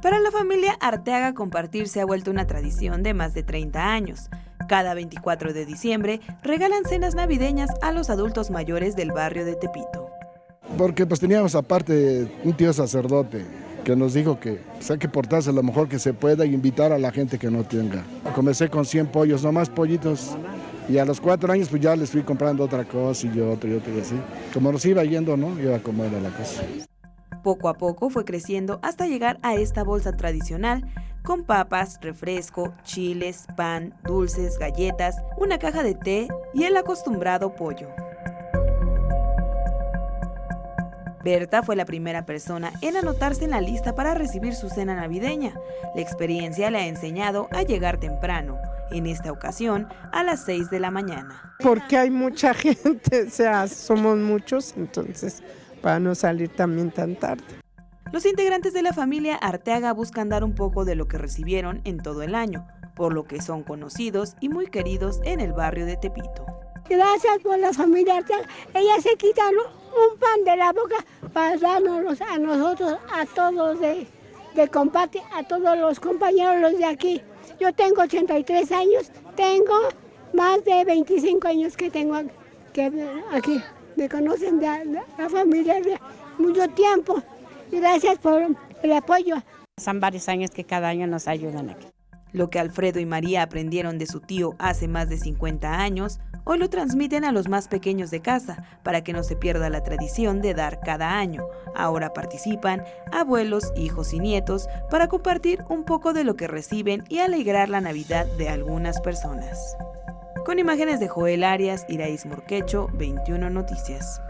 Para la familia Arteaga, compartir se ha vuelto una tradición de más de 30 años. Cada 24 de diciembre regalan cenas navideñas a los adultos mayores del barrio de Tepito. Porque pues teníamos aparte un tío sacerdote que nos dijo que hay que portarse lo mejor que se pueda y invitar a la gente que no tenga. Comencé con 100 pollos, nomás pollitos, y a los 4 años pues ya les fui comprando otra cosa y otro y así. Como nos iba yendo, ¿no? Iba como era la cosa. Poco a poco fue creciendo hasta llegar a esta bolsa tradicional con papas, refresco, chiles, pan, dulces, galletas, una caja de té y el acostumbrado pollo. Berta fue la primera persona en anotarse en la lista para recibir su cena navideña. La experiencia le ha enseñado a llegar temprano, en esta ocasión a las 6 de la mañana. Porque hay mucha gente, o sea, somos muchos, entonces para no salir también tan tarde. Los integrantes de la familia Arteaga buscan dar un poco de lo que recibieron en todo el año, por lo que son conocidos y muy queridos en el barrio de Tepito. Gracias por la familia Arteaga. Ella se quita un pan de la boca para darnos a nosotros, a todos de combate, a todos los compañeros los de aquí. Yo tengo 83 años, tengo más de 25 años que tengo aquí. Me conocen de la familia de mucho tiempo. Gracias por el apoyo. Son varios años que cada año nos ayudan aquí. Lo que Alfredo y María aprendieron de su tío hace más de 50 años, hoy lo transmiten a los más pequeños de casa para que no se pierda la tradición de dar cada año. Ahora participan abuelos, hijos y nietos para compartir un poco de lo que reciben y alegrar la Navidad de algunas personas. Con imágenes de Joel Arias, Iraís Morquecho, 21 Noticias.